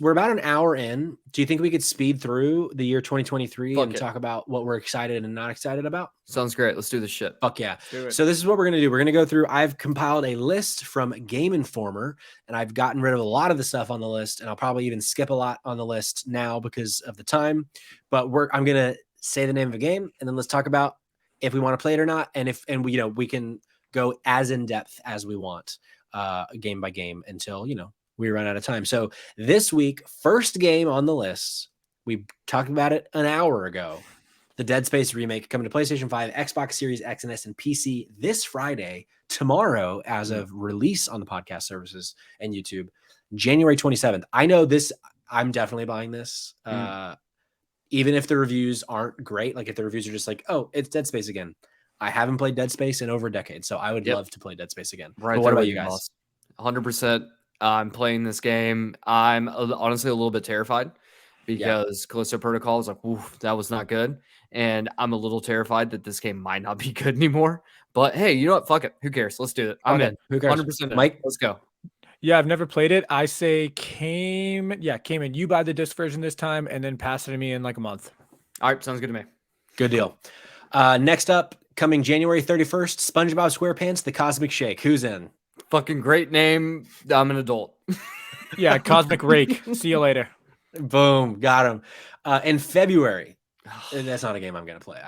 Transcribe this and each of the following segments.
we're about an hour in. Do you think we could speed through the year 2023 Fuck and it. talk about what we're excited and not excited about? Sounds great. Let's do this shit. Fuck yeah. Do it. So this is what we're going to do. We're going to go through, I've compiled a list from Game Informer, and I've gotten rid of a lot of the stuff on the list, and I'll probably even skip a lot on the list now because of the time. But I'm going to say the name of a game, and then let's talk about if we want to play it or not, and we can go as in depth as we want, game by game, until we run out of time. So this week, first game on the list, we talked about it an hour ago. The Dead Space remake coming to PlayStation 5, Xbox Series X and S, and PC this Friday. Tomorrow, as of release on the podcast services and YouTube, January 27th. I know this. I'm definitely buying this. Even if the reviews aren't great, like if the reviews are just like, oh, it's Dead Space again. I haven't played Dead Space in over a decade, so I would love to play Dead Space again. Right. But what about you guys? 100%. I'm playing this game. I'm honestly a little bit terrified because Callisto Protocol is like, oof, that was not good. And I'm a little terrified that this game might not be good anymore. But hey, you know what? Fuck it. Who cares? Let's do it. I'm in. Who cares? 100% in. Mike, let's go. Yeah, I've never played it. I say came in. You buy the disc version this time and then pass it to me in like a month. All right. Sounds good to me. Good deal. Next up, coming January 31st, SpongeBob SquarePants, The Cosmic Shake. Who's in? Fucking great name. I'm an adult. Yeah, Cosmic Rake. See you later. Boom. Got him. In February. That's not a game I'm going to play.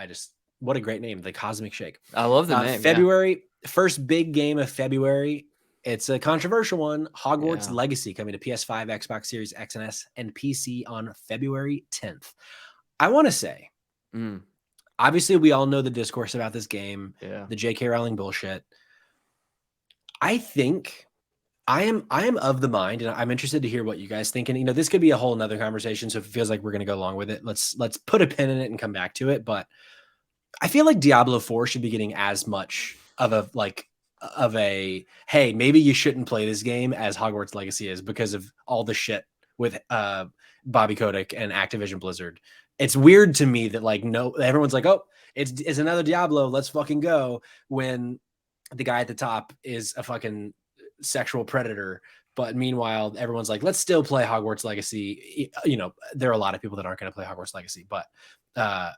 What a great name. The Cosmic Shake. I love the name. February, first big game of February. It's a controversial one. Hogwarts Legacy coming to PS5, Xbox Series X and S, and PC on February 10th. I want to say, obviously we all know the discourse about this game, the J.K. Rowling bullshit. I think I am of the mind, and I'm interested to hear what you guys think. And this could be a whole nother conversation. So if it feels like we're going to go along with it, let's put a pin in it and come back to it. But I feel like Diablo 4 should be getting as much of a hey, maybe you shouldn't play this game as Hogwarts Legacy is, because of all the shit with Bobby Kotick and Activision Blizzard. It's weird to me that everyone's like, oh, it's another Diablo, let's fucking go, when the guy at the top is a fucking sexual predator. But meanwhile, everyone's like, let's still play Hogwarts Legacy. There are a lot of people that aren't going to play Hogwarts Legacy, but I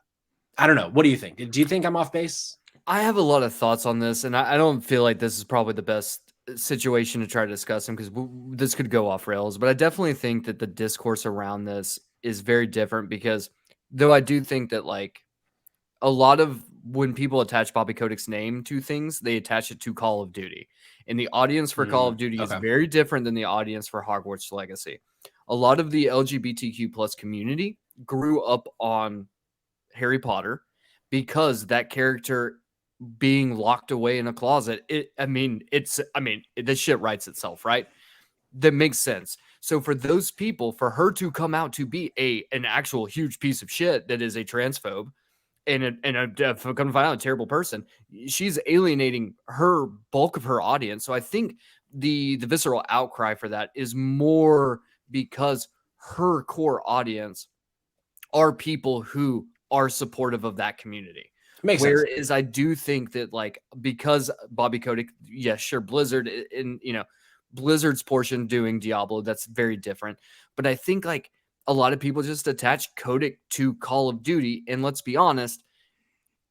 don't know. What do you think? Do you think I'm off base? I have a lot of thoughts on this, and I don't feel like this is probably the best situation to try to discuss them, because this could go off rails. But I definitely think that the discourse around this is very different, because though I do think that a lot of when people attach Bobby Kotick's name to things, they attach it to Call of Duty. And the audience for Call of Duty is very different than the audience for Hogwarts Legacy. A lot of the LGBTQ plus community grew up on Harry Potter because that character being locked away in a closet, this shit writes itself, right? That makes sense. So for those people, for her to come out to be an actual huge piece of shit that is a transphobe and come to find out a terrible person, she's alienating her bulk of her audience. So I think the visceral outcry for that is more because her core audience are people who are supportive of that community. Makes Whereas sense. I do think that because Bobby Kotick, yes, sure, Blizzard, and Blizzard's portion doing Diablo, that's very different. But I think a lot of people just attach Kotick to Call of Duty, and let's be honest,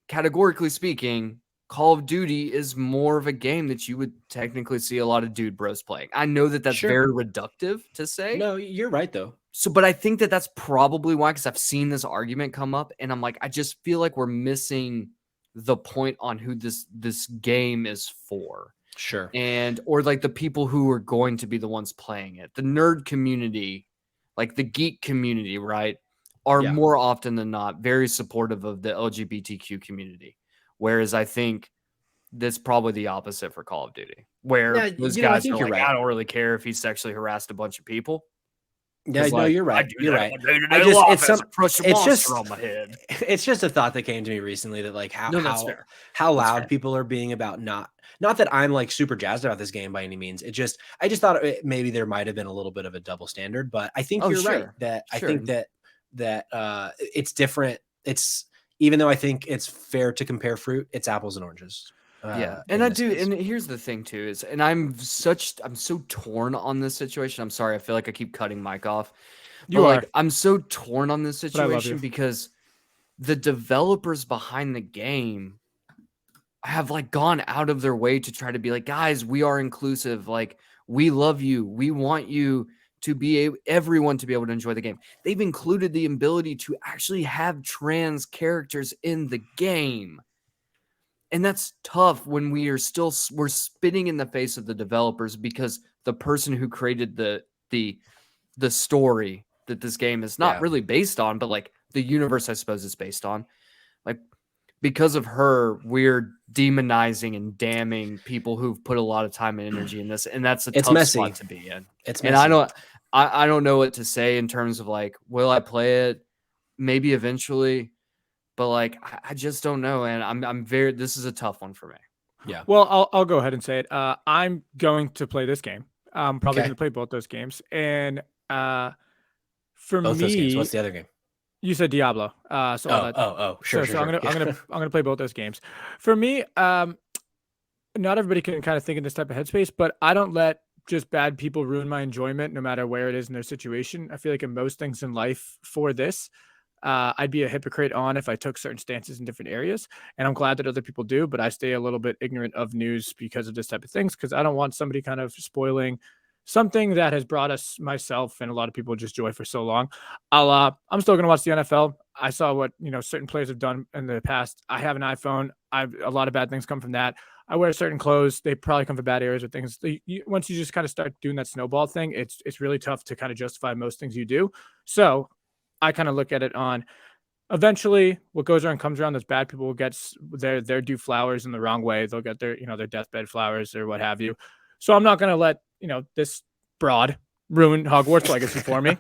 categorically speaking, Call of Duty is more of a game that you would technically see a lot of dude bros playing. I know that that's very reductive to say. No, you're right though. So, but I think that that's probably why, because I've seen this argument come up, and I'm like, I just feel like we're missing the point on who this game is for. Sure. Or the people who are going to be the ones playing it. The nerd community, the geek community, right, are more often than not very supportive of the LGBTQ community. Whereas I think that's probably the opposite for Call of Duty, where those guys are like, I don't really care if he sexually harassed a bunch of people. Yeah, no, you're right. You're right. On my head. It's just a thought that came to me recently that how loud people are being about not that I'm super jazzed about this game by any means. I just thought maybe there might have been a little bit of a double standard, but I think you're right that I think that it's different. It's, even though I think it's fair to compare fruit, it's apples and oranges. And I do. Case. And here's the thing too is, and I'm so torn on this situation. I'm sorry. I feel like I keep cutting Mike off. I'm so torn on this situation because the developers behind the game have like gone out of their way to try to be like, guys, we are inclusive. Like, we love you. We want you to be everyone to be able to enjoy the game. They've included the ability to actually have trans characters in the game. And that's tough when we're spitting in the face of the developers because the person who created the story that this game is not really based on, but like the universe, I suppose, is based on. Like, because of her, we're demonizing and damning people who've put a lot of time and energy in this, and that's a tough spot to be in. It's messy. And I don't know what to say in terms of like, will I play it? Maybe eventually, but like I just don't know, and this is a tough one for me. Yeah. Well, I'll go ahead and say it. I'm going to play this game. I'm probably going to play both those games, and for both me, those games. What's the other game? You said Diablo. Sure. So I'm gonna play both those games. For me, not everybody can kind of think in this type of headspace, but I don't let just bad people ruin my enjoyment, no matter where it is in their situation. I feel like in most things in life, for this, I'd be a hypocrite if I took certain stances in different areas, and I'm glad that other people do. But I stay a little bit ignorant of news because of this type of things, because I don't want somebody kind of spoiling something that has brought us, myself and a lot of people, just joy for so long. I'm still going to watch the NFL. I saw what, certain players have done in the past. I have an iPhone. A lot of bad things come from that. I wear certain clothes. They probably come from bad areas or things. Once you just kind of start doing that snowball thing, it's really tough to kind of justify most things you do. So I kind of look at it on, eventually what goes around comes around. Those bad people will get their due flowers in the wrong way. They'll get their deathbed flowers or what have you. So I'm not going to let this broad ruin Hogwarts Legacy for me.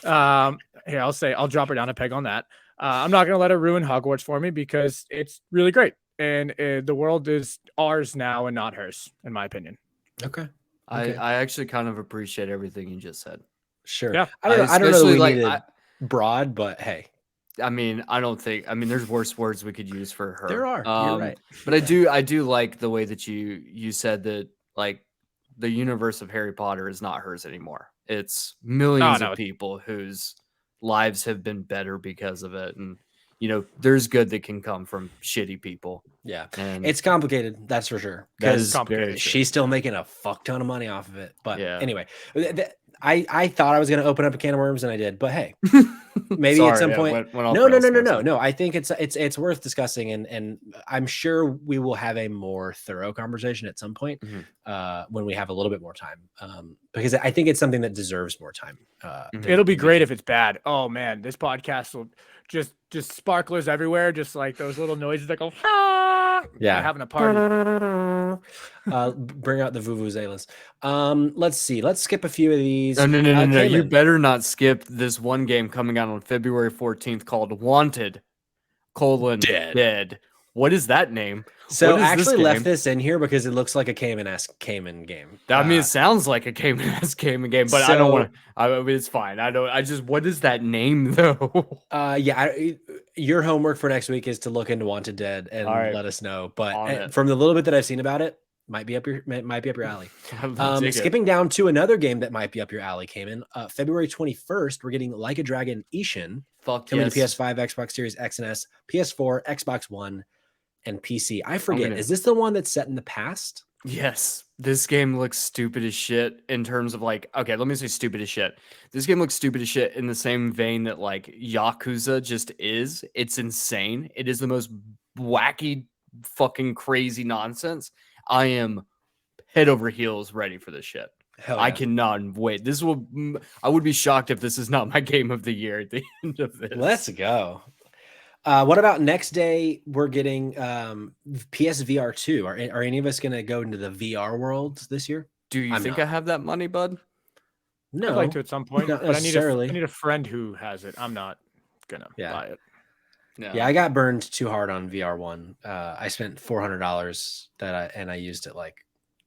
Here, I'll drop her down a peg on that. I'm not going to let her ruin Hogwarts for me because it's really great. And the world is ours now and not hers, in my opinion. Okay. I actually kind of appreciate everything you just said. Sure. Yeah. I don't know that we needed broad, but hey. I mean, there's worse words we could use for her. There are. You're right. But I do like the way that you said that, like, the universe of Harry Potter is not hers anymore. It's millions of people whose lives have been better because of it. And, there's good that can come from shitty people. Yeah. And it's complicated. That's for sure. Because she's still making a fuck ton of money off of it. But anyway, I thought I was going to open up a can of worms, and I did. But hey, maybe at some point. No. I think it's worth discussing, and I'm sure we will have a more thorough conversation at some point when we have a little bit more time. Because I think it's something that deserves more time. It'll be great if it's bad. Oh man, this podcast will just sparklers everywhere, just like those little noises that go. Yeah, having a party. Bring out the vuvuzelas. Let's see. Let's skip a few of these. No. You better not skip this one game coming out on February 14th called Wanted: Dead. What is that name? So I actually left this in here because it looks like a Cayman-esque Cayman game. I mean, it sounds like a Cayman-esque Cayman game, but I don't want to. I mean, it's fine. What is that name though? Your homework for next week is to look into Wanted Dead and let us know. But from the little bit that I've seen about it, might be up your alley. Skipping down to another game that might be up your alley, Cayman. February 21st, we're getting Like a Dragon Ishin coming to PS5, Xbox Series X and S, PS4, Xbox One, and PC. I forget. Is this the one that's set in the past? Yes. This game looks stupid as shit in terms of like, okay, let me say stupid as shit. This game looks stupid as shit in the same vein that like Yakuza just is. It's insane. It is the most wacky, fucking crazy nonsense. I am head over heels ready for this shit. Hell yeah. I cannot wait. I would be shocked if this is not my game of the year at the end of this. Let's go. What about next day? We're getting PSVR 2. Are any of us going to go into the VR world this year? Do you think I have that money, bud? No. I'd like to at some point, not but I necessarily. need a friend who has it. I'm not going to buy it. No. Yeah, I got burned too hard on VR1. I spent $400 and I used it like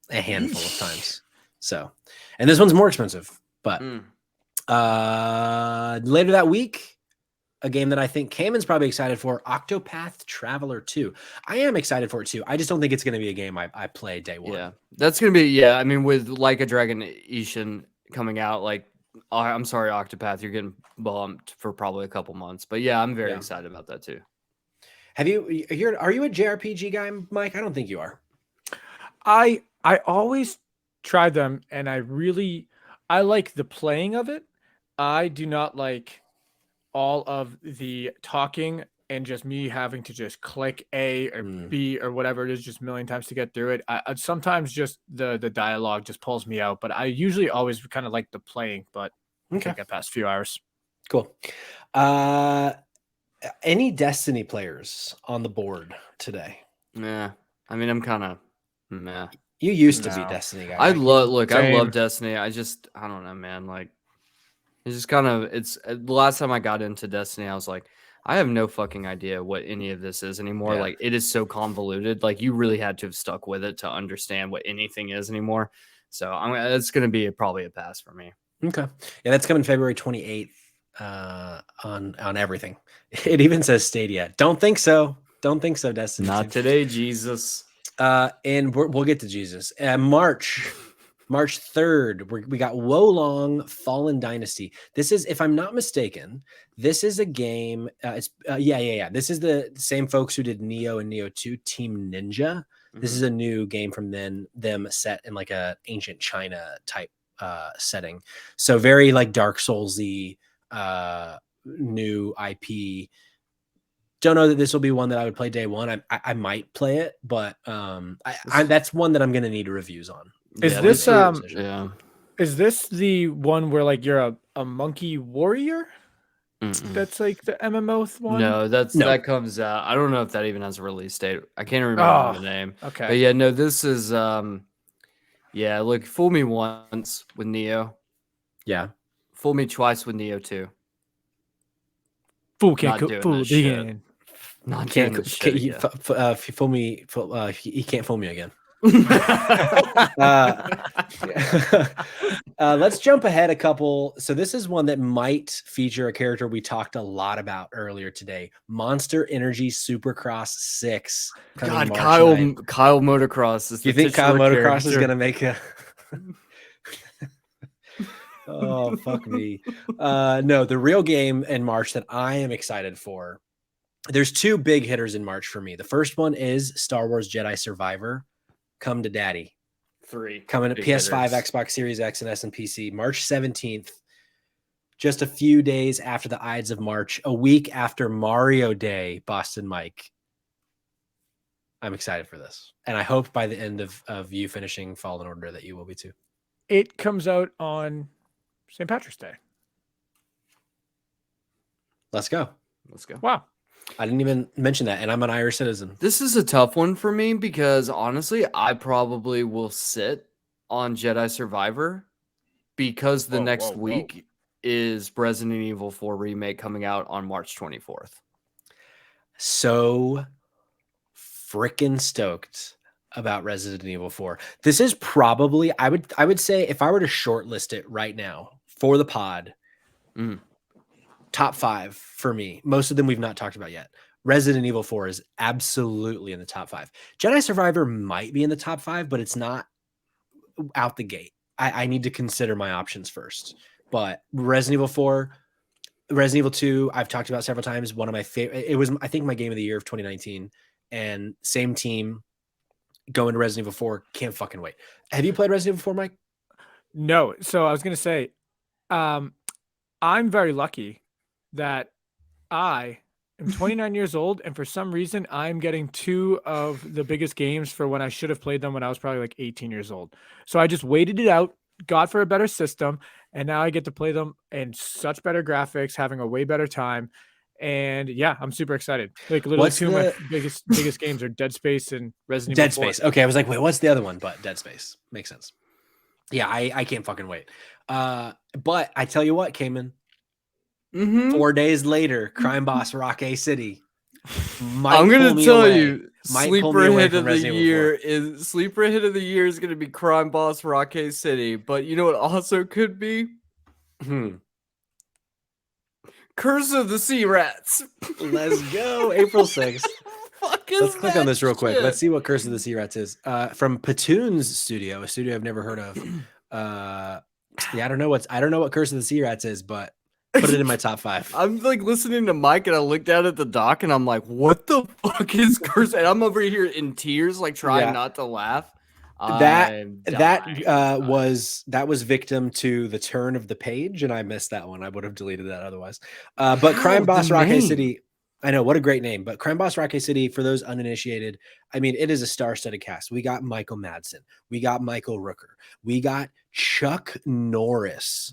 a handful of times. So, and this one's more expensive, but later that week, a game that I think Cayman's probably excited for, Octopath Traveler 2. I am excited for it too. I just don't think it's going to be a game I play day one. Yeah, that's going to be, I mean, with Like a Dragon Ishin coming out, like, I'm sorry, Octopath, you're getting bumped for probably a couple months. But yeah, I'm very excited about that too. Are you a JRPG guy, Mike? I don't think you are. I always tried them, and I like the playing of it. I do not like all of the talking and just me having to just click A or B or whatever it is just a million times to get through it. I sometimes just the dialogue just pulls me out, but I usually always kind of like the playing, but I can't get past a few hours. Cool. Any Destiny players on the board today? Yeah. I mean, I'm kind of meh. You used to be Destiny guy. I love Destiny. I don't know, man. Like, it's just kind of, the last time I got into Destiny, I was like, I have no fucking idea what any of this is anymore. Yeah. Like, it is so convoluted. Like, you really had to have stuck with it to understand what anything is anymore. So it's going to be probably a pass for me. Okay. Yeah, that's coming February 28th on everythth. It even says Stadia. Don't think so. Don't think so, Destiny. Not today, Jesus. And we'll get to Jesus. March 3rd, we got Wolong Fallen Dynasty. This is, if I'm not mistaken, this is a game. This is the same folks who did Neo and Neo 2, Team Ninja. This is a new game from them set in like a ancient China type setting. So very like Dark Souls-y new IP. Don't know that this will be one that I would play day one. I might play it, but that's one that I'm going to need reviews on. Is this the one where like you're a monkey warrior? That's like the MMO one? No, that comes out. I don't know if that even has a release date. I can't remember the name. Okay. But yeah, no, this is look, fool me once with Neo. Yeah. Fool me twice with Neo 2. Fool can't fool again. Not can't fool me. He can't fool me again. Let's jump ahead a couple. So this is one that might feature a character we talked a lot about earlier today. Monster Energy Supercross 6. God, Kyle Motocross is. You think Kyle Motocross is gonna make a? Oh, fuck me. No, the real game in March that I am excited for. There's two big hitters in March for me. The first one is Star Wars Jedi Survivor. Come to Daddy. 3. Coming to PS5, hitters. Xbox Series X, and S and PC. March 17th. Just a few days after the Ides of March. A week after Mario Day, Boston Mike. I'm excited for this. And I hope by the end of you finishing Fallen Order that you will be too. It comes out on St. Patrick's Day. Let's go. Wow. I didn't even mention that, and I'm an Irish citizen. This is a tough one for me because honestly, I probably will sit on Jedi Survivor because the next week is Resident Evil 4 Remake coming out on March 24th. So freaking stoked about Resident Evil 4. This is probably, I would say, if I were to shortlist it right now for the pod, top 5 for me. Most of them we've not talked about yet. Resident Evil 4 is absolutely in the top 5. Jedi Survivor might be in the top 5, but it's not out the gate. I need to consider my options first. But Resident Evil 4, Resident Evil 2, I've talked about several times. One of my favorite. It was, I think, my game of the year of 2019. And same team going to Resident Evil 4. Can't fucking wait. Have you played Resident Evil 4, Mike? No. So I was going to say, I'm very lucky that I am 29 years old, and for some reason, I'm getting 2 of the biggest games for when I should have played them when I was probably like 18 years old. So I just waited it out, got for a better system, and now I get to play them in such better graphics, having a way better time. And yeah, I'm super excited. Like literally 2 of my biggest games are Dead Space and Resident Evil 4. Dead Space. Okay, I was like, wait, what's the other one? But Dead Space makes sense. Yeah, I can't fucking wait. But I tell you what, Cayman. 4 days later, Crime Boss Rock A City. I'm gonna tell you, sleeper hit of the year is gonna be Crime Boss Rock A City. But you know what also could be? Curse of the Sea Rats. Let's go. April 6th. Let's click on this real quick. Let's see what Curse of the Sea Rats is. From Patoon's studio, a studio I've never heard of. Yeah, I don't know what Curse of the Sea Rats is, but put it in my top 5. I'm like listening to Mike and I looked down at the doc and I'm like, what the fuck is Curse? And I'm over here in tears, like trying not to laugh. That was victim to the turn of the page, and I missed that one. I would have deleted that otherwise. But Crime Boss Rocket City, I know, what a great name. But Crime Boss Rocket City, for those uninitiated, I mean, it is a star-studded cast. We got Michael Madsen, we got Michael Rooker, we got Chuck Norris,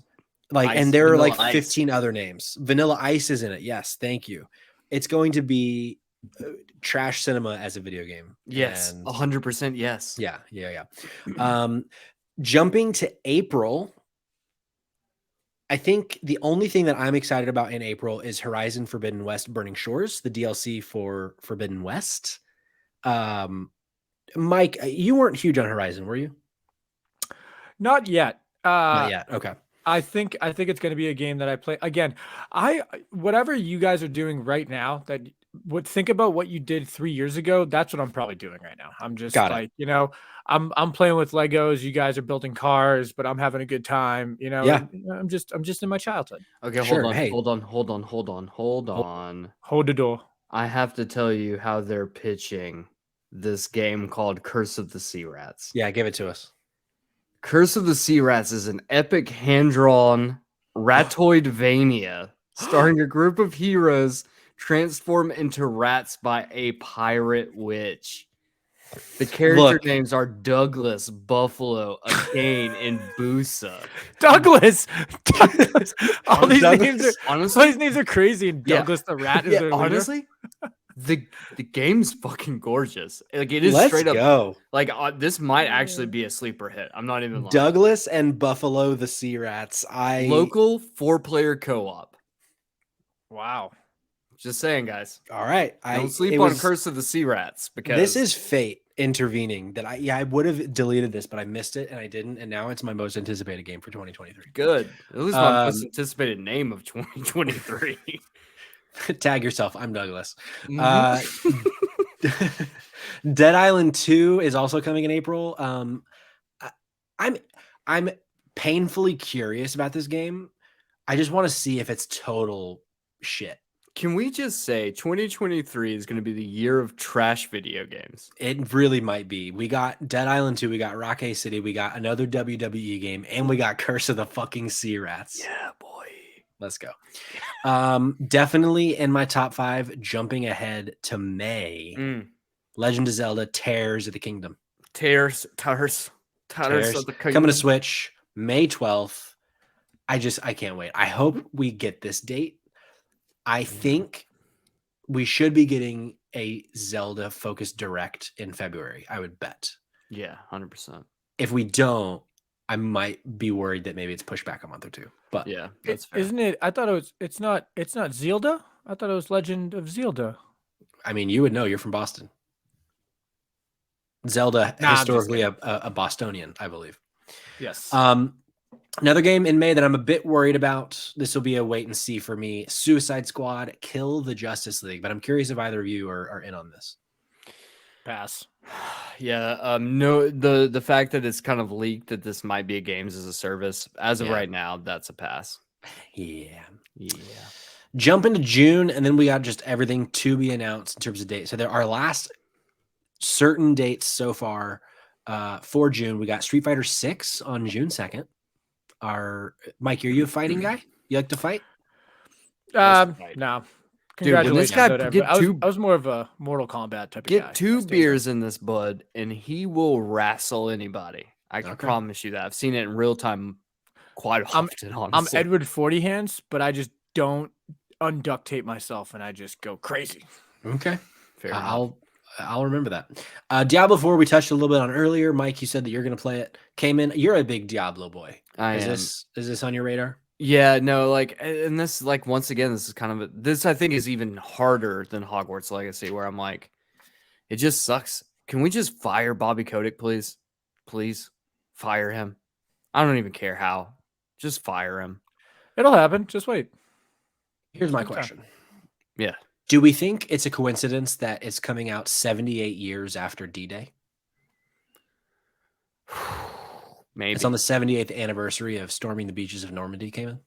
and there are like 15 other names. Vanilla Ice is in it. Yes, thank you. It's going to be trash cinema as a video game. Yes, 100%. Yes. Yeah. Jumping to April, I think the only thing that I'm excited about in April is Horizon Forbidden West Burning Shores, the DLC for Forbidden West. Mike, you weren't huge on Horizon, were you? Not yet. Not yet. Okay. I think it's going to be a game that I play again. Whatever you guys are doing right now, think about what you did 3 years ago. That's what I'm probably doing right now. I'm just I'm playing with Legos. You guys are building cars, but I'm having a good time. Yeah. I'm just in my childhood. Okay, sure. Hold on. Hold the door. I have to tell you how they're pitching this game called Curse of the Sea Rats. Yeah, give it to us. Curse of the Sea Rats is an epic hand-drawn Ratoidvania starring a group of heroes transformed into rats by a pirate witch. The character names are Douglas, Buffalo, Akane, and Busa. Douglas. All these names are crazy, and Douglas the rat is their leader. Honestly, the game's fucking gorgeous. Like it is straight up. Like this might actually be a sleeper hit. I'm not even lying. Douglas and Buffalo the Sea Rats. Local 4-player co-op. Wow. Just saying, guys. All right. Don't sleep on Curse of the Sea Rats, because this is fate intervening. That I would have deleted this, but I missed it and I didn't. And now it's my most anticipated game for 2023. Good. At least my most anticipated name of 2023. Tag yourself. I'm Douglas. Dead Island 2 is also coming in April. I'm painfully curious about this game. I just want to see if it's total shit. Can we just say 2023 is going to be the year of trash video games? It really might be. We got Dead Island 2, we got Rocket City, we got another WWE game, and we got Curse of the fucking Sea Rats. Yeah, boy. Let's go. Definitely in my top 5, jumping ahead to May. Legend of Zelda Tears of the Kingdom. Tears of the Kingdom. Coming to Switch May 12th. I can't wait. I hope we get this date. I think we should be getting a Zelda focused direct in February. I would bet. Yeah, 100%. If we don't, I might be worried that maybe it's pushed back a month or two. But yeah, that's fair. Isn't it? I thought it's not Zelda. I thought it was Legend of Zelda. I mean, you would know. You're from Boston. Zelda, historically a Bostonian, I believe. Yes. Another game in May that I'm a bit worried about. This will be a wait and see for me. Suicide Squad, Kill the Justice League. But I'm curious if either of you are in on this. Pass. Yeah. No. The fact that it's kind of leaked that this might be a games as a service as of right now, that's a pass. Yeah. Jump into June, and then we got just everything to be announced in terms of dates. So there are last certain dates so far for June. We got Street Fighter 6 on June 2nd. Mike, are you a fighting guy? You like to fight? No. Dude, this guy I was more of a Mortal Kombat type of guy. Get 2 beers in this bud, and he will wrestle anybody. I can promise you that. I've seen it in real time quite often. Honestly, I'm Edward 40 Hands, but I just don't unduct tape myself, and I just go crazy. Okay, fair. I'll remember that. Diablo 4, we touched a little bit on earlier. Mike, you said that you're going to play it. Came in. You're a big Diablo boy. Is this on your radar? Yeah, no, and this, once again, this is kind of this I think is even harder than Hogwarts Legacy, where I'm like, it just sucks. Can we just fire Bobby Kotick, please? Please fire him. I don't even care how. Just fire him. It'll happen. Just wait. Here's my question. Yeah. Do we think it's a coincidence that it's coming out 78 years after D-Day? Maybe. It's on the 78th anniversary of storming the beaches of Normandy, Cayman.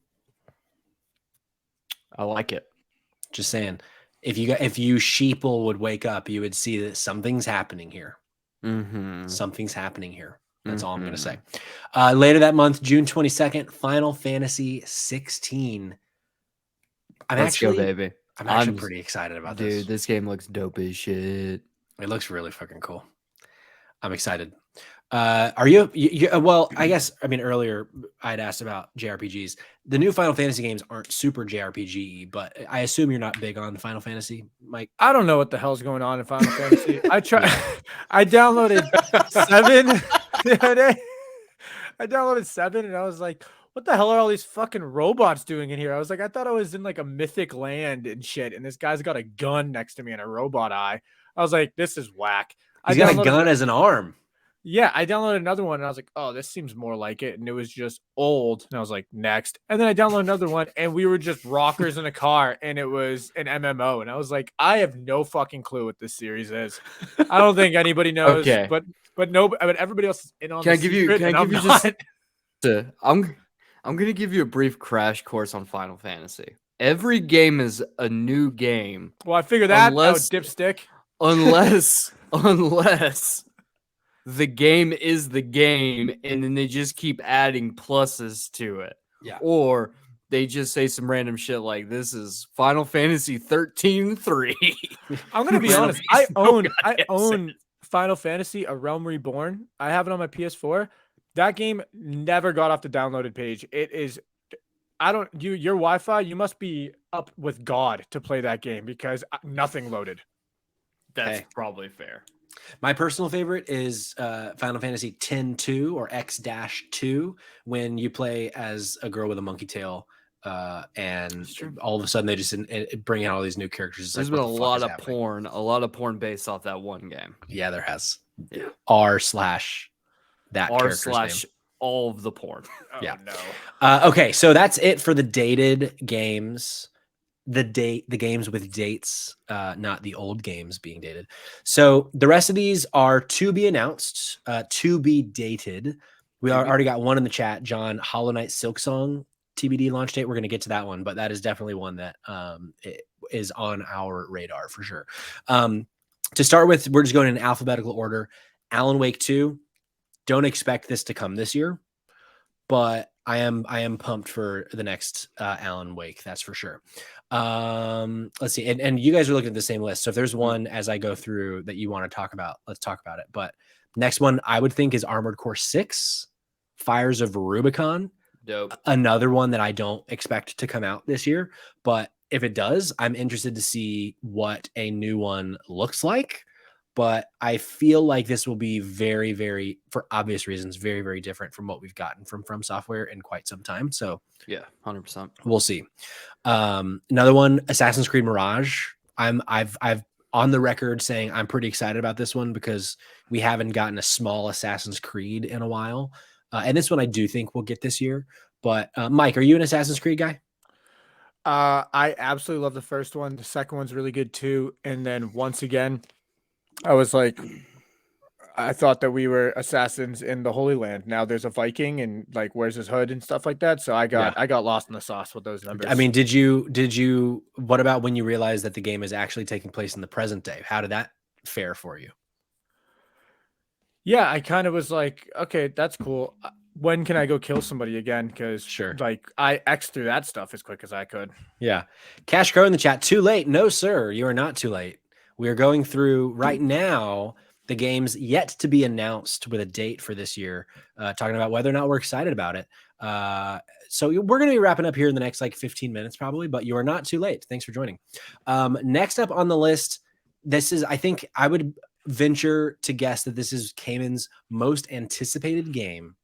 I like it. Just saying. If you sheeple would wake up, you would see that something's happening here. Mm-hmm. Something's happening here. That's all I'm going to say. Later that month, June 22nd, Final Fantasy 16. Let's go, baby. I'm actually pretty excited about this. Dude, this game looks dope as shit. It looks really fucking cool. I'm excited. Are you well, I guess, I mean, earlier I'd asked about JRPGs. The new Final Fantasy games aren't super JRPG, but I assume you're not big on Final Fantasy, Mike. I don't know what the hell's going on in Final Fantasy. I downloaded 7 the other day. I downloaded 7 and I was like, what the hell are all these fucking robots doing in here? I was like, I thought I was in like a mythic land and shit, and this guy's got a gun next to me and a robot eye. I was like, this is whack. He's got a gun as an arm. Yeah, I downloaded another one and I was like, oh, this seems more like it. And it was just old. And I was like, next. And then I downloaded another one and we were just rockers in a car and it was an MMO. And I was like, I have no fucking clue what this series is. I don't think anybody knows. Okay. But everybody else is in on Can I the give you secret, I'm gonna give you a brief crash course on Final Fantasy. Every game is a new game. Well, I figured that out, dipstick. Unless the game is the game, and then they just keep adding pluses to it. Yeah. Or they just say some random shit like, this is Final Fantasy 13-3. I'm gonna be honest. I own Final Fantasy: A Realm Reborn. I have it on my PS4. That game never got off the downloaded page. It is, your Wi-Fi, you must be up with God to play that game because nothing loaded. That's probably fair. My personal favorite is Final Fantasy X-2 or X-2 when you play as a girl with a monkey tail and all of a sudden they just bring out all these new characters. There's been a lot of porn based off that one game. Yeah, there has. Yeah. R/that all of the porn. Oh, yeah. No. Okay, so that's it for the dated games. The games with dates, not the old games being dated. So the rest of these are to be announced, to be dated. We already got one in the chat, John. Hollow Knight Silksong TBD launch date. We're going to get to that one, but that is definitely one that is on our radar for sure. To start with, we're just going in alphabetical order. Alan Wake 2. Don't expect this to come this year, but I am pumped for the next Alan Wake. That's for sure. Let's see. And you guys are looking at the same list. So if there's one as I go through that you want to talk about, let's talk about it. But next one I would think is Armored Core 6, Fires of Rubicon. Dope. Another one that I don't expect to come out this year, but if it does, I'm interested to see what a new one looks like. But I feel like this will be very, very, for obvious reasons, very, very different from what we've gotten from Software in quite some time. So yeah, 100%. We'll see. Another one, Assassin's Creed Mirage. I've on the record saying I'm pretty excited about this one because we haven't gotten a small Assassin's Creed in a while. And this one I do think we'll get this year. But Mike, are you an Assassin's Creed guy? I absolutely love the first one. The second one's really good too. And then once again, I was like, I thought that we were assassins in the Holy Land. Now there's a Viking and like, where's his hood and stuff like that. So I got lost in the sauce with those numbers. I mean, did you, what about when you realized that the game is actually taking place in the present day? How did that fare for you? Yeah, I kind of was like, okay, that's cool. When can I go kill somebody again? Because like I X through that stuff as quick as I could. Yeah. Cash Crow in the chat. Too late. No, sir. You are not too late. We are going through right now the games yet to be announced with a date for this year, talking about whether or not we're excited about it. So we're going to be wrapping up here in the next like 15 minutes probably, but you are not too late. Thanks for joining. Next up on the list, this is, I think I would venture to guess that this is Cayman's most anticipated game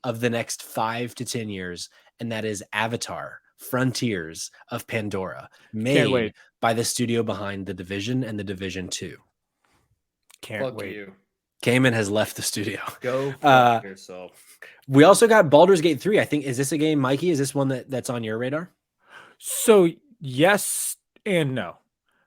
of the next 5 to 10 years, and that is Avatar: Frontiers of Pandora, made by the studio behind The Division and The Division 2. Can't wait. You. Cayman has left the studio. Go fuck yourself. We also got Baldur's Gate 3. I think, is this a game, Mikey? Is this one that's on your radar? So yes and no,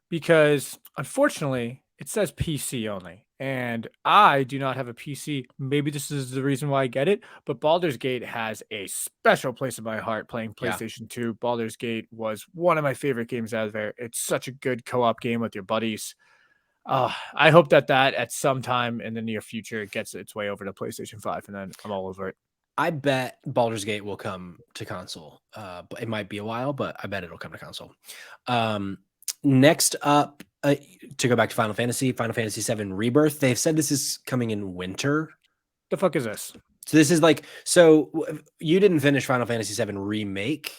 because unfortunately it says PC only, and I do not have a PC. Maybe this is the reason why I get it, but Baldur's Gate has a special place in my heart playing Yeah. PlayStation 2. Baldur's Gate was one of my favorite games out there. It's such a good co-op game with your buddies. I hope that at some time in the near future gets its way over to PlayStation 5, and then I'm all over it. I bet Baldur's Gate will come to console. But it might be a while, but I bet it'll come to console. Next up, to go back to Final Fantasy VII Rebirth. They've said this is coming in winter. The fuck is this? So this is like, you didn't finish Final Fantasy VII Remake.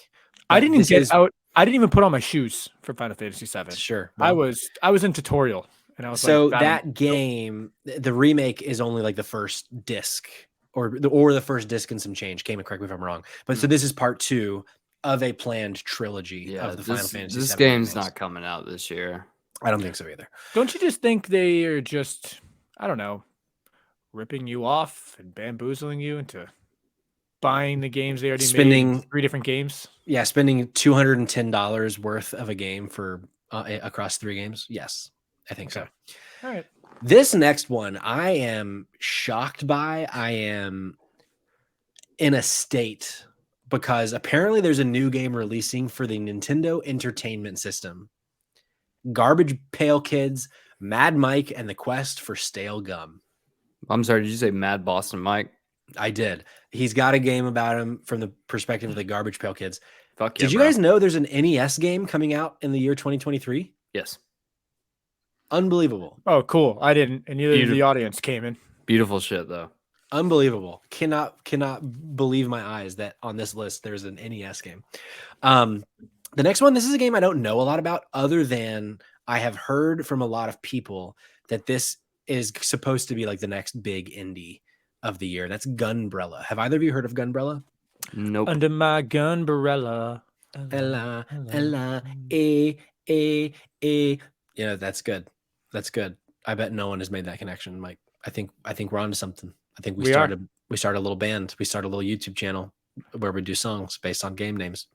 I didn't even get out. I didn't even put on my shoes for Final Fantasy VII. Sure. Well, I was in tutorial, and I was so like, that game, the remake is only like the first disc or the first disc and some change. Came and correct me if I'm wrong. But so this is part 2 of a planned trilogy of the Final Fantasy. This game's not coming out this year. I don't think so either. Don't you just think they are just, I don't know, ripping you off and bamboozling you into buying the games they already made? 3 different games. Yeah, spending $210 worth of a game for across 3 games. Yes, I think so. All right. This next one, I am shocked by. I am in a state because apparently there's a new game releasing for the Nintendo Entertainment System. Garbage Pail Kids, Mad Mike, and the Quest for Stale Gum. I'm sorry, did you say Mad Boston Mike? I did. He's got a game about him from the perspective of the Garbage Pail Kids. Fuck yeah, Did you guys know there's an NES game coming out in the year 2023? Yes. Unbelievable. Oh, cool. I didn't, and neither of the audience came in. Beautiful shit, though. Unbelievable. Cannot believe my eyes that on this list there's an NES game. The next one, this is a game I don't know a lot about, other than I have heard from a lot of people that this is supposed to be like the next big indie of the year. That's Gunbrella. Have either of you heard of Gunbrella? Nope. Under my gunbrella. Ella, Yeah, that's good. That's good. I bet no one has made that connection, Mike. I think we're onto something. I think we started a little band. We started a little YouTube channel where we do songs based on game names.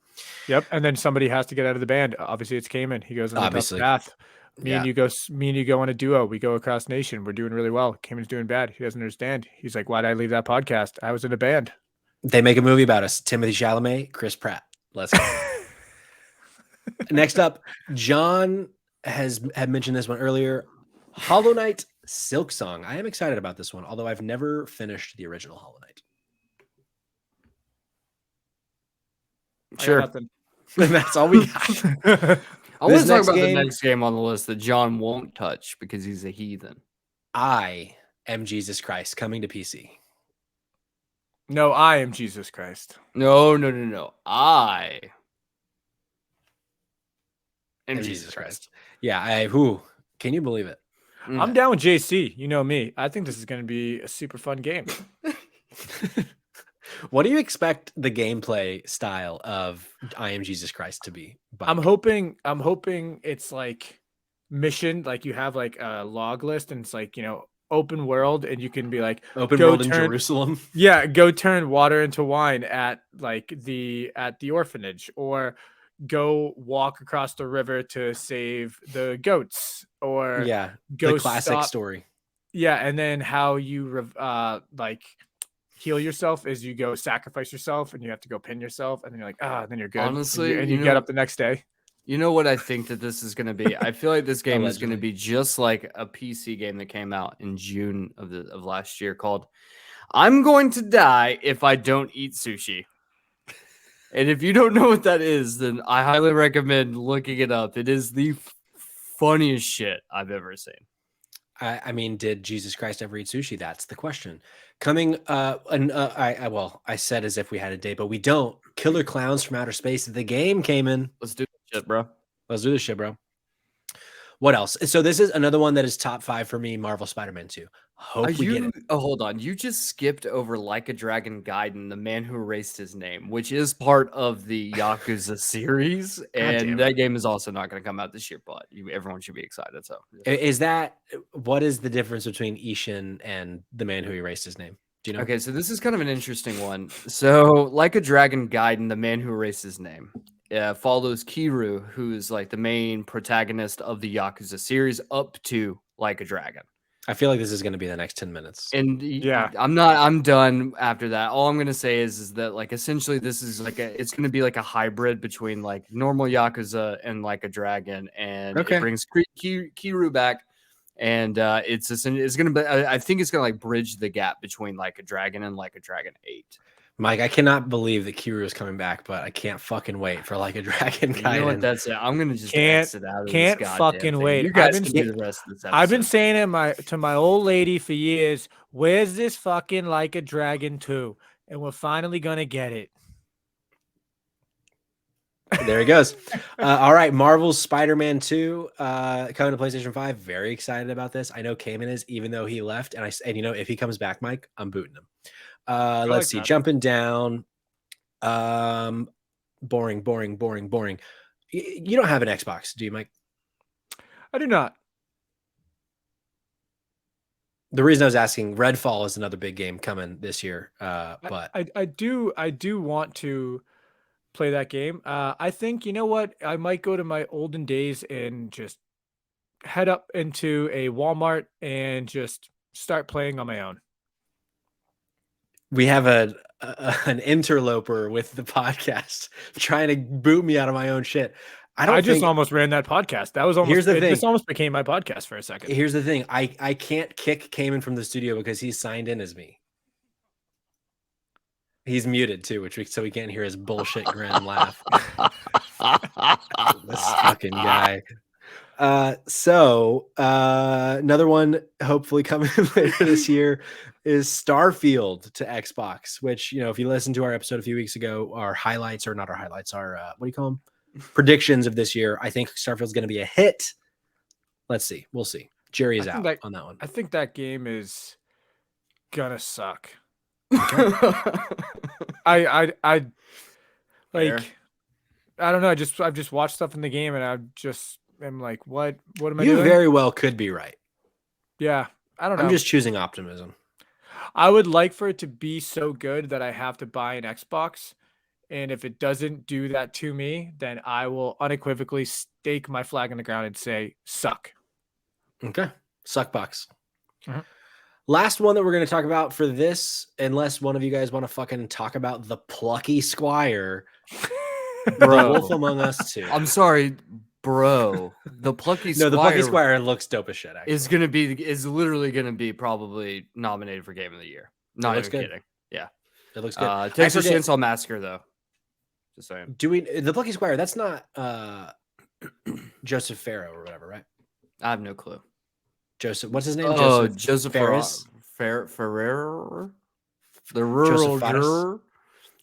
Yep, and then somebody has to get out of the band. Obviously, it's Cayman. He goes on the tough path. Me and you go on a duo. We go across nation. We're doing really well. Cayman's doing bad. He doesn't understand. He's like, "Why did I leave that podcast? I was in a band." They make a movie about us. Timothy Chalamet, Chris Pratt. Let's go. Next up, John had mentioned this one earlier. Hollow Knight Silk Song. I am excited about this one, although I've never finished the original Hollow Knight. Sure. That's all we got. I want to talk about the next game on the list that John won't touch because he's a heathen. I am Jesus Christ coming to PC. No, I am Jesus Christ. No. I am Jesus Christ. Yeah, can you believe it? I'm down with JC. You know me. I think this is going to be a super fun game. What do you expect the gameplay style of I Am Jesus Christ to be? I'm hoping it's like mission, like you have like a log list and it's like, open world, and you can be like open world in Jerusalem. Yeah, go turn water into wine at the orphanage, or go walk across the river to save the goats, or go the classic story. Yeah, and then how you heal yourself is you go sacrifice yourself, and you have to go pin yourself, and then you're like, and then you're good. Honestly, and you get up the next day. You know what I think that this is going to be? I feel like this game is going to be just like a PC game that came out in June of last year called I'm Going to Die If I Don't Eat Sushi. And if you don't know what that is, then I highly recommend looking it up. It is the funniest shit I've ever seen. I mean, did Jesus Christ ever eat sushi? That's the question. Coming, I said as if we had a date, but we don't. Killer Clowns from Outer Space. The game came in. Let's do this shit, bro. Let's do this shit, bro. What else? So this is another one that is top 5 for me. Marvel Spider-Man 2. Hope we get it. Oh, hold on. You just skipped over Like a Dragon Gaiden, The Man Who Erased His Name, which is part of the Yakuza series. And that game is also not going to come out this year, but everyone should be excited. So, what is the difference between Ishin and The Man Who Erased His Name? Do you know? Okay, so this is kind of an interesting one. So, Like a Dragon Gaiden, The Man Who Erased His Name follows Kiryu, who is like the main protagonist of the Yakuza series, up to Like a Dragon. I feel like this is going to be the next 10 minutes. And Yeah, I'm done after that. All I'm going to say is that like essentially this is like it's going to be like a hybrid between like normal Yakuza and Like a Dragon, and it brings Kiryu back, and it's going to be, I think it's going to like bridge the gap between Like a Dragon and Like a Dragon 8. Mike, I cannot believe that Kiryu is coming back, but I can't fucking wait for Like a Dragon. You know what? That's it. I'm gonna just exit out of can't this fucking thing. wait. You guys can do the rest of this episode. I've been saying to my old lady for years, where's this fucking Like a Dragon 2? And we're finally gonna get it. There he goes. All right, Marvel's Spider-Man 2 coming to PlayStation 5. Very excited about this. I know Cayman is, even though he left. And you know, if he comes back, Mike, I'm booting him. Let's see. Jumping down. Boring. You don't have an Xbox, do you, Mike? I do not. The reason I was asking, Redfall is another big game coming this year. But I do want to play that game. I think, you know what? I might go to my olden days and just head up into a Walmart and just start playing on my own. We have an interloper with the podcast trying to boot me out of my own shit. I just almost ran that podcast. That was almost, here's the thing. This almost became my podcast for a second. Here's the thing. I can't kick Cayman from the studio because he's signed in as me. He's muted too, so we can't hear his bullshit grin laugh. This fucking guy. So another one hopefully coming later this year is Starfield to Xbox, which, you know, if you listen to our episode a few weeks ago, our highlights, or not our highlights, our what do you call them? Predictions of this year. I think Starfield's going to be a hit. Let's see. We'll see. Jerry is out on that one. I think that game is gonna suck. Okay. I like Fair. I don't know. I've just watched stuff in the game and I'm like, what am I doing? You very well could be right. Yeah. I don't know. I'm just choosing optimism. I would like for it to be so good that I have to buy an Xbox. And if it doesn't do that to me, then I will unequivocally stake my flag in the ground and say, suck. Okay. Suck box. Mm-hmm. Last one that we're going to talk about for this, unless one of you guys want to fucking talk about the Plucky Squire, Bro. Wolf Among Us 2. I'm sorry, bro. The Plucky Squire. No, the Plucky Squire looks dope as shit. Actually, is literally gonna be probably nominated for Game of the Year. Not even kidding. Yeah, it looks good. Texas Chainsaw Massacre though. Just saying. The Plucky Squire? That's not Joseph Farrow or whatever, right? I have no clue. Joseph, what's his name? Oh, Joseph Ferris. Ferrer, the rural juror.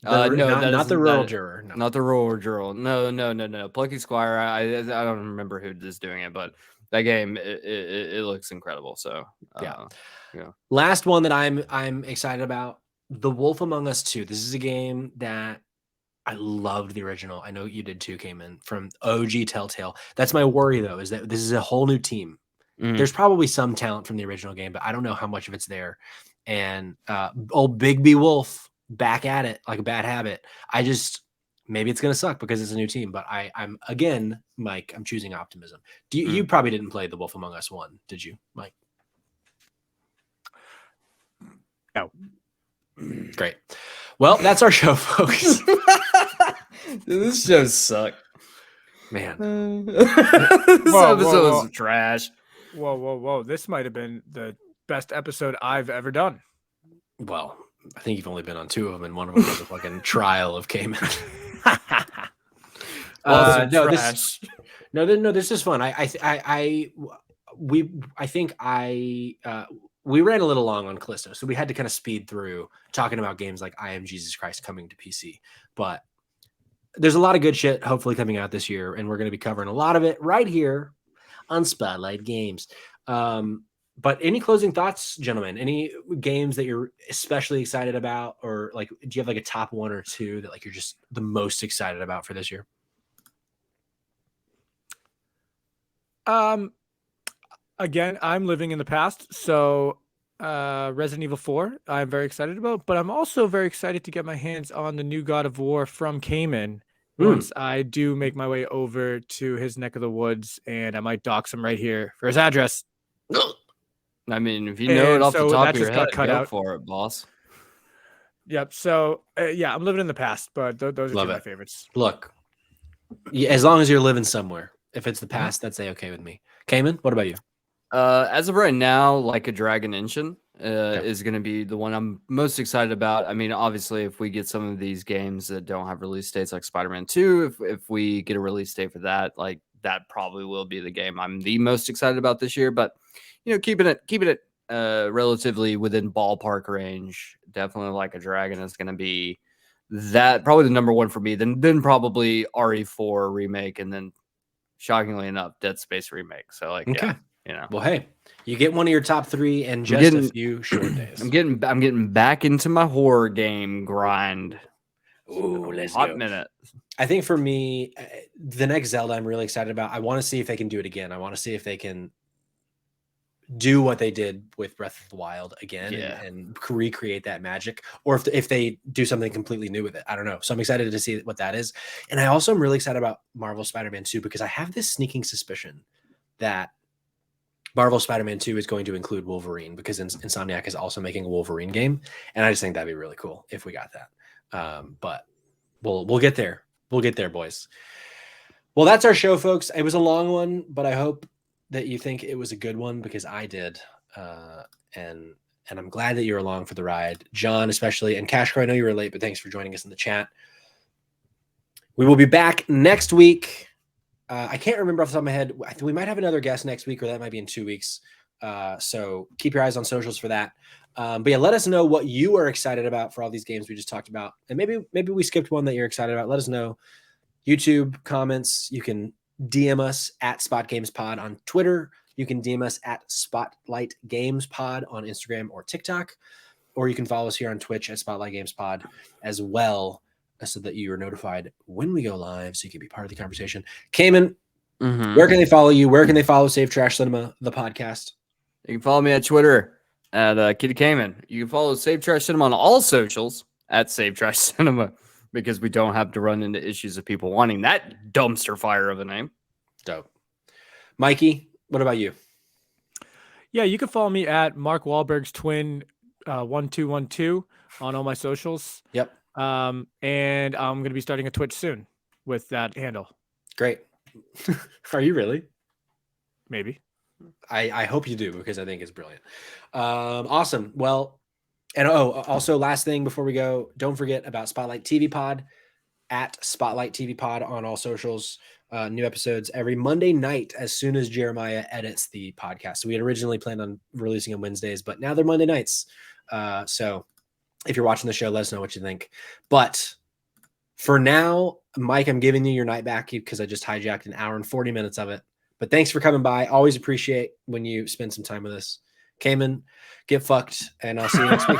No, not the rural juror. No. Not the rural juror. No. Plucky Squire. I don't remember who is doing it, but that game it looks incredible. So yeah. Last one that I'm excited about, The Wolf Among Us 2. This is a game that I loved the original. I know you did too, Cayman, from OG Telltale. That's my worry though, is that this is a whole new team. Mm-hmm. There's probably some talent from the original game, but I don't know how much of it's there. And old Big B Wolf back at it like a bad habit. Maybe it's gonna suck because it's a new team, but I'm again, Mike, I'm choosing optimism. You probably didn't play The Wolf Among Us 1, did you, Mike? No. Great. Well, that's our show, folks. Dude, this show sucked. Man. This episode was trash. Whoa. This might have been the best episode I've ever done. Well, I think you've only been on 2 of them, and one of them was a fucking trial of Cayman. This is fun. We ran a little long on Callisto, so we had to kind of speed through talking about games like I Am Jesus Christ coming to PC. But there's a lot of good shit hopefully coming out this year, and we're going to be covering a lot of it right here on Spotlight Games. But any closing thoughts, gentlemen? Any games that you're especially excited about, or like, do you have like a top 1 or 2 that like you're just the most excited about for this year? Again, I'm living in the past, so Resident Evil 4 I'm very excited about, but I'm also very excited to get my hands on the new God of War from Cayman once I do make my way over to his neck of the woods, and I might dox him right here for his address. I mean, if you know it off the top of your head, go for it, boss. Yep. So, yeah, I'm living in the past, but those are two of my favorites. Look, as long as you're living somewhere, if it's the past, that's okay with me. Cayman, what about you? As of right now, Like a Dragon Engine is going to be the one I'm most excited about. I mean, obviously, if we get some of these games that don't have release dates, like Spider-Man 2, if we get a release date for that, like that probably will be the game I'm the most excited about this year. But keeping it relatively within ballpark range, definitely Like a Dragon is going to be that probably the number one for me. Then probably RE4 remake, and then shockingly enough, Dead Space remake. So okay. Yeah. Well, hey, you get one of your top 3 in just a few short days. I'm getting back into my horror game grind. Ooh, let's hot go. Minute. I think for me, the next Zelda I'm really excited about. I want to see if they can do it again. I want to see if they can do what they did with Breath of the Wild again and recreate that magic, or if they do something completely new with it. I don't know. So I'm excited to see what that is. And I also am really excited about Marvel Spider-Man 2 because I have this sneaking suspicion that Marvel Spider-Man 2 is going to include Wolverine because Insomniac is also making a Wolverine game. And I just think that'd be really cool if we got that. But we'll get there. We'll get there, boys. Well, that's our show, folks. It was a long one, but I hope that you think it was a good one because I did. And I'm glad that you're along for the ride. John, especially, and Cashcrow, I know you were late, but thanks for joining us in the chat. We will be back next week. I can't remember off the top of my head. I think we might have another guest next week, or that might be in 2 weeks. So keep your eyes on socials for that. But yeah, let us know what you are excited about for all these games we just talked about. And maybe we skipped one that you're excited about. Let us know. YouTube comments. You can DM us at Spot Games Pod on Twitter. You can DM us at Spotlight Games Pod on Instagram or TikTok. Or you can follow us here on Twitch at Spotlight Games Pod as well, so that you are notified when we go live, so you can be part of the conversation. Cayman, where can they follow you? Where can they follow Save Trash Cinema, the podcast? You can follow me at Twitter at Kitty Cayman. You can follow Save Trash Cinema on all socials at Save Trash Cinema, because we don't have to run into issues of people wanting that dumpster fire of a name. Dope. Mikey, what about you? Yeah, you can follow me at Mark Wahlberg's twin 1212 on all my socials. Yep. And I'm going to be starting a Twitch soon with that handle. Great. Are you really? Maybe. I hope you do, because I think it's brilliant. Awesome. Well, and also last thing before we go, don't forget about Spotlight TV Pod at Spotlight TV Pod on all socials. New episodes every Monday night as soon as Jeremiah edits the podcast. So we had originally planned on releasing on Wednesdays, but now they're Monday nights. So if you're watching the show, let us know what you think. But for now, Mike, I'm giving you your night back because I just hijacked an hour and 40 minutes of it. But thanks for coming by. Always appreciate when you spend some time with us. Cayman, get fucked, and I'll see you next week.